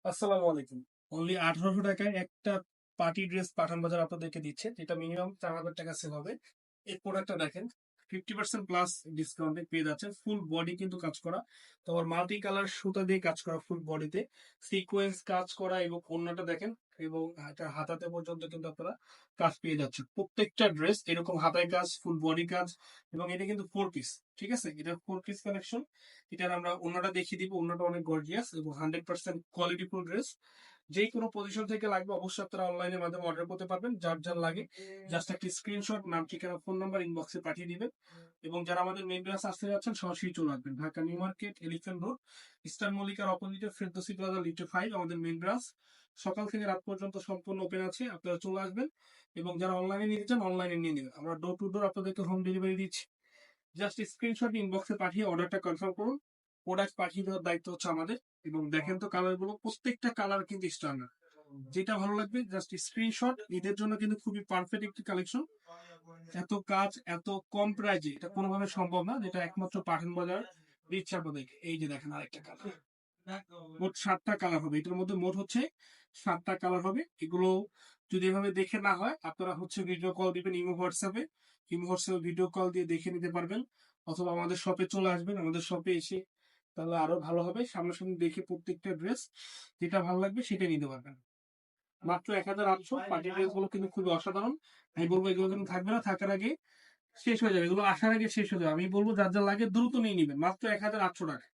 আসসালামু আলাইকুম। অনলি 1800 টাকায় একটা পার্টি ড্রেস পাঠান বাজার আপনাদেরকে দিচ্ছে, যেটা মিনিমাম 4000 টাকা সেল হবে। এই প্রোডাক্টটা দেখেন, 50% প্লাস ডিসকাউন্টে পেয়ে যাচ্ছে। ফুল বডি কিন্তু কাজ করা, তোমার মাল্টি কালার সুতা দিয়ে কাজ করা, ফুল বডিতে সিকোয়েন্স কাজ করা, এবং ওড়নাটা দেখেন, এবং এটা হাতাতে পর্যন্ত কিন্তু আপনারা কাজ পেয়ে যাচ্ছে। প্রত্যেকটা ড্রেস এরকম হাতায় কাজ, ফুল বডি কাজ, এবং এটা কিন্তু 4 পিস। ঠিক আছে, এটা 4 পিস কালেকশন। এটার আমরা অন্যটা দেখিয়ে দিব। অন্যটা অনেক গর্জিয়াস এবং 100% কোয়ালিটিফুল ড্রেস। যে কোনো পজিশন থেকে লাগবে অবশ্যই আপনারা অনলাইনের মাধ্যমে অর্ডার করতে পারবেন। যার যার লাগে জাস্ট একটা স্ক্রিনশট, নাম, ঠিকানা, ফোন নাম্বার ইনবক্সে পাঠিয়ে দিবেন। এবং যারা আমাদের মেইন ব্রাঞ্চ আসতে যাচ্ছেন সরাসরি চলে আসবেন Dhaka New Market, Elephant Road, Eastern মল্লিকার অপোজিটে ফেরদৌসী প্লাজা লিফট 5 আমাদের মেইন ব্রাঞ্চ। সকাল থেকে রাত পর্যন্ত সম্পূর্ণ ওপেন আছে, আপনারা চলে আসবেন। এবং যারা অনলাইনে নিতে চান অনলাইনে নিয়ে নেবেন, আমরা ডোর টু ডোর আপনাদেরকে হোম ডেলিভারি দিচ্ছি। জাস্ট স্ক্রিনশট ইনবক্সে পাঠিয়ে অর্ডারটা কনফার্ম করুন। প্রোডাক্ট পাঠিয়ে দেওয়ার দায়িত্ব হচ্ছে আমাদের। এবং দেখেন তো কালারগুলো, প্রত্যেকটা কালার কিন্তু স্ট্যান্ডার্ড। যেটা ভালো লাগবে জাস্ট স্ক্রিনশট। ঈদের জন্য কিন্তু খুবই পারফেক্ট একটি কালেকশন। এত কাজ এত কম প্রাইজে এটা কোনোভাবে সম্ভব না, যেটা একমাত্র পাঠান বাজার দিচ্ছে আপনাদেরকে। এই যে দেখেন আরেকটা কালার, মোট 7টা কালার হবে এটার মধ্যে, মোট হচ্ছে 7টা কালার হবে। এগুলো যদি এভাবে দেখে না হয়, আপনারা হচ্ছে ভিডিও কল দিবেন ইমো হোয়াটসঅ্যাপে। ইমো হোয়াটসঅ্যাপে ভিডিও কল দিয়ে দেখে নিতে পারবেন, অথবা আমাদের শপে চলে আসবেন। আমাদের শপে এসে তাহলে আরো ভালো হবে, সামনাসামনি দেখে প্রত্যেকটা ড্রেস যেটা ভালো লাগবে সেটা নিতে পারবেন। মাত্র 1800। পার্টি ড্রেস গুলো কিন্তু খুবই অসাধারণ। আমি বলবো এগুলো কিন্তু থাকবে না, থাকার আগে শেষ হয়ে যাবে, এগুলো আসার আগে শেষ হয়ে যাবে। আমি বলবো যার যা লাগে দ্রুত নিয়ে নিবেন, মাত্র 1800 টাকা।